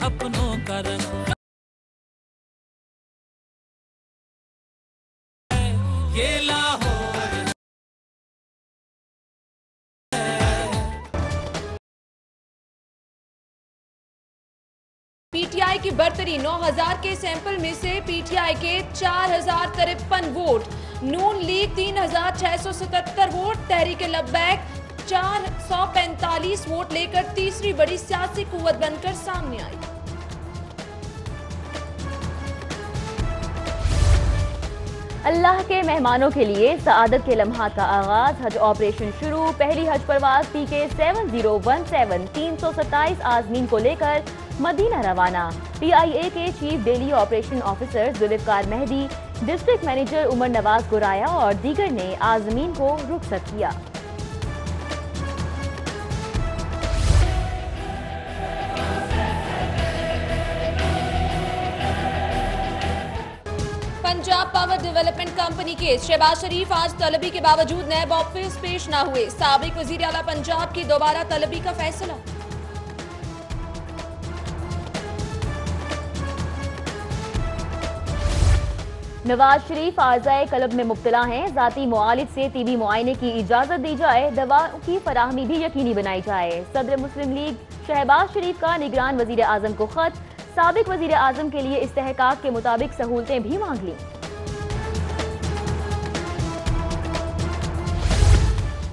अपनों का रंग ये लाहौर। पीटीआई की बर्तरी, 9000 के सैंपल में से पीटीआई के 4053 वोट, नून लीग 3677 वोट, तहरीक लब्बैक 445 वोट लेकर तीसरी बड़ी सियासी कुव्वत बनकर सामने आई। अल्लाह के मेहमानों के लिए सआदत के लम्हात का आगाज, हज ऑपरेशन शुरू। पहली हज परवाज PK 7017 327 आजमीन को लेकर मदीना रवाना। PIA के chief daily operation officer Zulfiqar Mehdi, district manager Umar Nawaz Guraya और दीगर ने आजमीन को रुखसत किया। Punjab power development company case, Shahbaz Sharif आज तलबी के बावजूद नैब ऑफिस पेश न हुए। साबिक वजीर आला पंजाब की दोबारा तलबी का फैसला। नवाज शरीफ आर्ज़ाए कल्ब में मुब्तला हैं, जाती मुआलिज से तिबी मुआयने की इजाजत दी जाए, दवाओं की फराहमी भी यकीनी बनाई जाए। सदर मुस्लिम लीग शहबाज शरीफ का निगरान वजीर आजम को खत, साबिक वजीर आजम के लिए इस्तेहकाक के मुताबिक सहूलतें भी मांग ली।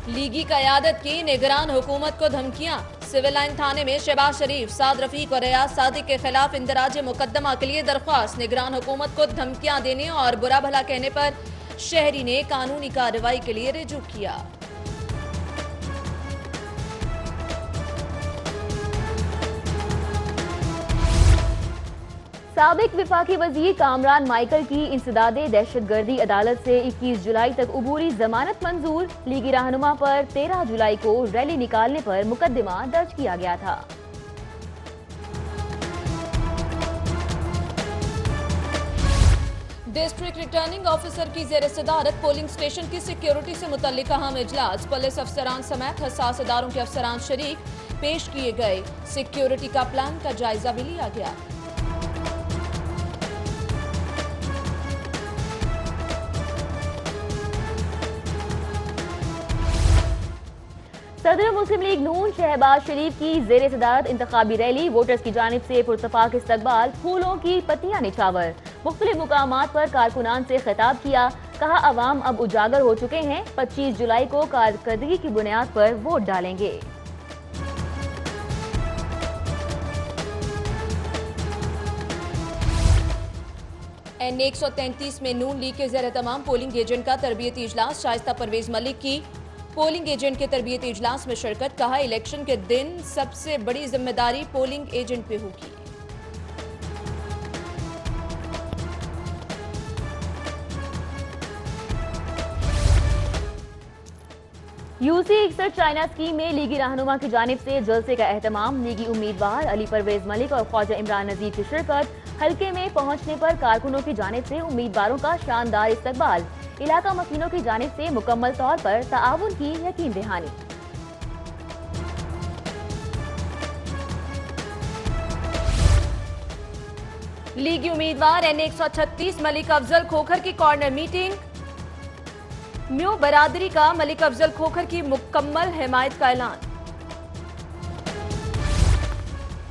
लीगी क़यादत की निगरान हुकूमत को धमकियां, सिविल लाइन थाने में शहबाज शरीफ, साद रफीक और रियाज सादिक के खिलाफ इंदराज मुकदमा के लिए दरख्वास्त। निगरान हुकूमत को धमकियां देने और बुरा भला कहने पर शहरी ने कानूनी कार्रवाई के लिए रुजू किया। साबिक विफाकी वजीर कामरान माइकल की इंसदादे दहशतगर्दी अदालत से 21 जुलाई तक उबूरी जमानत मंजूर। लीगी रहनुमा पर 13 जुलाई को रैली निकालने पर मुकदमा दर्ज किया गया था। डिस्ट्रिक्ट रिटर्निंग ऑफिसर की जेर सदारत पोलिंग स्टेशन की सिक्योरिटी से मुतल्लिक अहम इजलास, पुलिस अफसरान समेत हसास इदारों के अफसरान शरीक, पेश किए गए सिक्योरिटी का प्लान का जायजा भी लिया गया। सदर मुस्लिम लीग नून शहबाज शरीफ की जेर सदारत इंतखाबी रैली, वोटर्स की जानिब से पुरतफाक इस्तकबाल, फूलों की पत्तियां निछावर। मुख्तलिफ मुकामात पर कारकुनान से खिताब किया, कहा अवाम अब उजागर हो चुके हैं, 25 जुलाई को कारकर्दगी की बुनियाद पर वोट डालेंगे। N133 में नून लीग के जेर तमाम पोलिंग एजेंट का तरबियती इजलास, शाइस्ता परवेज मलिक की पोलिंग एजेंट के तरबियती इजलास में शिरकत, कहा इलेक्शन के दिन सबसे बड़ी जिम्मेदारी पोलिंग एजेंट पे होगी। यूसी 61 चाइना स्कीम में लीगी रहनुमा की जानिब से जलसे का एहतमाम, लीगी उम्मीदवार अली परवेज मलिक और ख्वाजा इमरान नजीर की शिरकत। हल्के में पहुंचने पर कारकुनों की जानिब से उम्मीदवारों का शानदार इस्तकबाल, इलाका मकीनों की जानिब से मुकम्मल तौर पर ताआवुन की यकीन दहानी। लीगी उम्मीदवार N136 मलिक अफजल खोखर की कॉर्नर मीटिंग, म्यू बरादरी का मलिक अफजल खोखर की मुकम्मल हिमायत का ऐलान।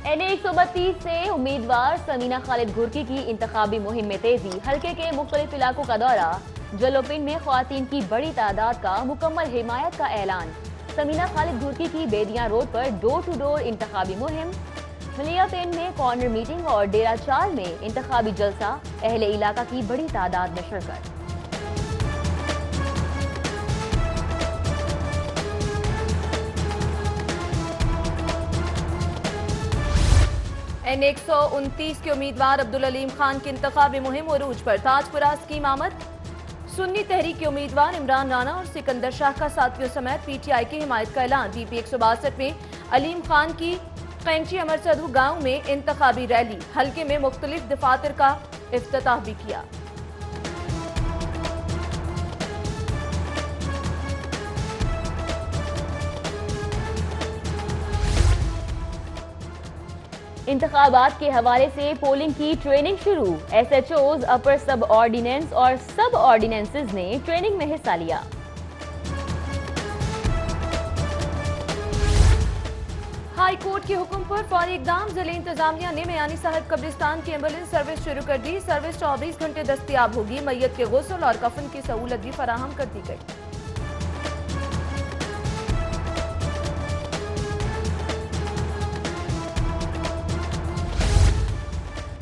N132 से उम्मीदवार समीना खालिद घुर्की की इंतखाबी मुहिम में तेजी, हल्के के मुख्तलिफ इलाकों का दौरा, जलोपिन में ख्वातीन की बड़ी तादाद का मुकम्मल हिमायत का ऐलान। समीना खालिद घुर्की की बेदियां रोड पर डोर टू डोर इंतखाबी मुहिम, मलियापेन में कॉर्नर मीटिंग और डेरा चाल में इंतखाबी जलसा, अहले इलाका की बड़ी तादाद में शिरकत। N129 के उम्मीदवार अब्दुल अलीम खान की इंतखाबी मुहिम उरूज पर, ताजपुरा स्कीम आमद, सुन्नी तहरीक के उम्मीदवार इमरान राना और सिकंदर शाह का साथियों समेत PTI की हिमायत का ऐलान। BP 162 में अलीम खान की कैंची अमर सदू गांव में इंतखाबी रैली, हल्के में मुख्तलिफ दफातर का इफ्तिताह भी किया। इंतखाबात के हवाले से पोलिंग की ट्रेनिंग शुरू। SHOs, अपर सब ऑर्डिनेंस और सब ऑर्डिनेंसेस ने ट्रेनिंग में हिस्सा लिया। हाई कोर्ट के हुक्म पर फौरी इकदाम। जिले इंतजामिया ने मियानी साहिब कब्रिस्तान की एम्बुलेंस सर्विस शुरू कर दी। सर्विस 24 घंटे दस्तयाब होगी। मैयत के गुस्ल और कफन की सहूलत भी फराहम कर दी गई।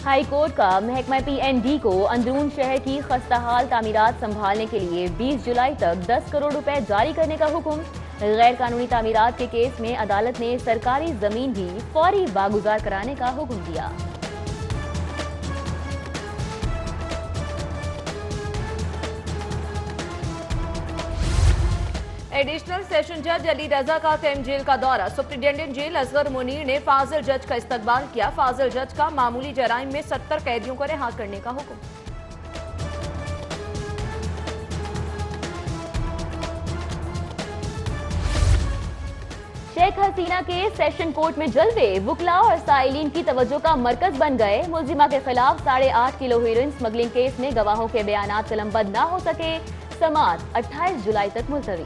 हाई कोर्ट का महकमा PND को अंदरून शहर की खस्ताहाल तामीरात संभालने के लिए 20 जुलाई तक 10 करोड़ रुपए जारी करने का हुक्म। गैर कानूनी तामीरात के केस में अदालत ने सरकारी जमीन भी फौरी बागुजार कराने का हुक्म दिया। एडिशनल सेशन जज अली रजा का केम जेल का दौरा। सुप्रिंटेंडेंट जेल असगर मुनीर ने फाजिल जज का इस्तकबाल किया। फाजिल जज का मामूली जराइम में 70 कैदियों को रिहा करने का हुक्म। शेख हसीना के सेशन कोर्ट में जलवे। वुकला और साइलिन की तवज्जो का मरकज बन गए। मुलजिमा के खिलाफ 8.5 किलो हेरोइन स्मगलिंग केस में गवाहों के बयानात कलमबंद न हो सके। समाअत 28 जुलाई तक मुलतवी।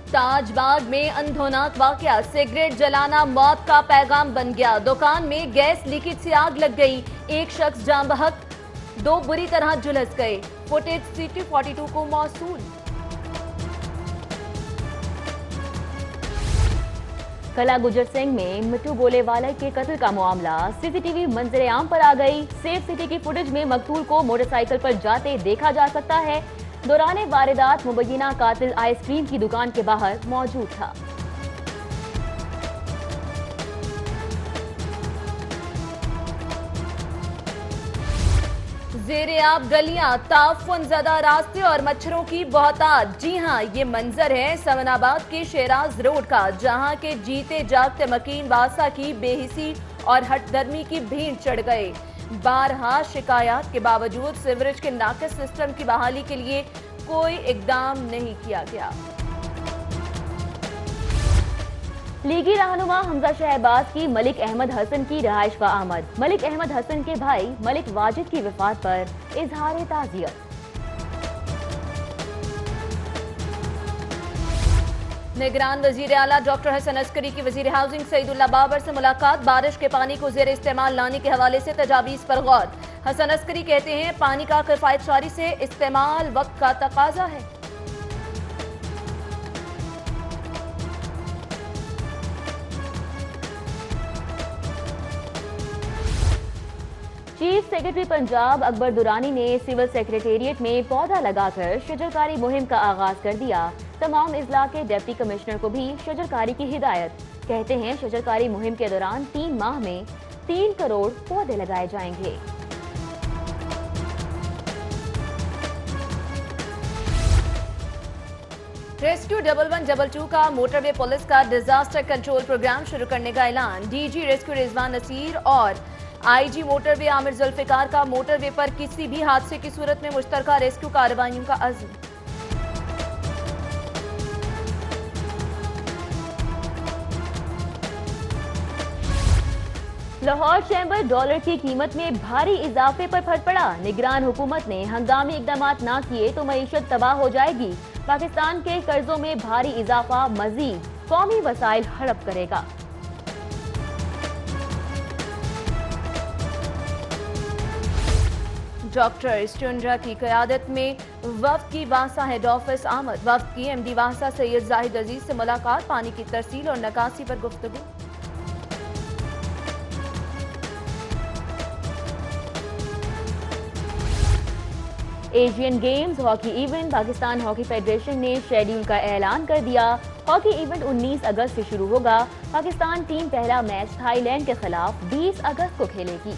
ताजबाग में अंधोनाक वाकया। सिगरेट जलाना मौत का पैगाम बन गया। दुकान में गैस लीकेज से आग लग गई। एक शख्स जान बहक, 2 बुरी तरह झुलस गए। फुटेज सिटी 42 को मौसूल। कला गुजर सिंह में मिट्टू गोलेवाला के कत्ल का मामला। CCTV मंजर आम पर आ गई। सेफ सिटी की फुटेज में मकतूल को मोटरसाइकिल पर जाते देखा जा सकता है। दौरान वारदात मुबैना कातिल आइसक्रीम की दुकान के बाहर मौजूद था। जेरे आब गलियां, ताफुन ज़दा रास्ते और मच्छरों की बहुतात। जी हां, ये मंजर है समनाबाद के शेराज रोड का, जहां के जीते जागते मकीन वासा की बेहिसी और हटदर्मी की भीड़ चढ़ गए। बारहा शिकायत के बावजूद सीवरेज के नाकिस सिस्टम की बहाली के लिए कोई इकदाम नहीं किया गया। लीगी रहनुमा हमजा शहबाज की मलिक अहमद हसन की रिहाइश का आमद। मलिक अहमद हसन के भाई मलिक वाजिद की वफात पर इजहार ताज़ियत। निगरान वजीर आला डॉक्टर हसन अस्करी की वजीर हाउसिंग सईदुल्लाह बाबर से मुलाकात। बारिश के पानी को जेर इस्तेमाल लाने के हवाले से तजावीज़ पर गौर। हसन अस्करी कहते हैं पानी का किफायतशारी से इस्तेमाल वक्त का तकाजा है। चीफ सेक्रेटरी पंजाब अकबर दुरानी ने सिविल सेक्रेटेरिएट में पौधा लगाकर शजरकारी मुहिम का आगाज कर दिया। तमाम इजला के डिप्टी कमिश्नर को भी शजरकारी की हिदायत। कहते हैं शजरकारी मुहिम के दौरान 3 माह में 3 करोड़ पौधे लगाए जाएंगे। रेस्क्यू 1112 का मोटरवे पुलिस का डिजास्टर कंट्रोल प्रोग्राम शुरू करने का ऐलान। DG रेस्क्यू रिजवान नसीर और IG मोटरवे आमिर जुल्फिकार का मोटरवे पर किसी भी हादसे की सूरत में मुश्तरका रेस्क्यू कार्रवाइयों का अज़्म। लाहौर चैम्बर डॉलर की कीमत में भारी इजाफे पर फटपड़ा। निगरान हुकूमत ने हंगामी इकदाम ना किए तो मईशत तबाह हो जाएगी। पाकिस्तान के कर्जों में भारी इजाफा मजीद कौमी वसाइल हड़प करेगा। डॉक्टर स्टुंड्रा की क़यादत में वफ्द की वासा हेड ऑफिस आमद। वफ्द की MD वासा सैयद जाहिद अजीज से मुलाकात। पानी की तरसील और निकासी पर गुफ्तगू। Asian games hockey event. Pakistan hockey federation ने शेड्यूल का ऐलान कर दिया। हॉकी इवेंट 19 अगस्त से शुरू होगा। पाकिस्तान टीम पहला मैच थाईलैंड के खिलाफ 20 अगस्त को खेलेगी।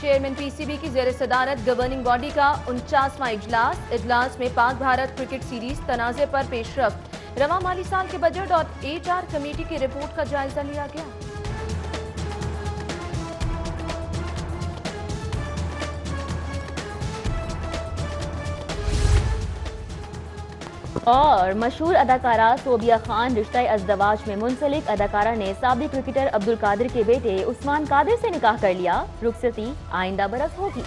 चेयरमैन PCB की जेर सदारत गवर्निंग बॉडी का 49वां इजलास में पाक भारत क्रिकेट सीरीज तनाज़े पर पेशरफ्त। रवा माली साल के बजट और HR कमेटी की रिपोर्ट का जायजा लिया गया। और मशहूर अदाकारा सोबिया खान रिश्ता अज़दवाज में मुंसलिक। अदाकारा ने साबिक क्रिकेटर अब्दुल कादिर के बेटे उस्मान कादिर से निकाह कर लिया। रुखसती आइंदा बरस होगी।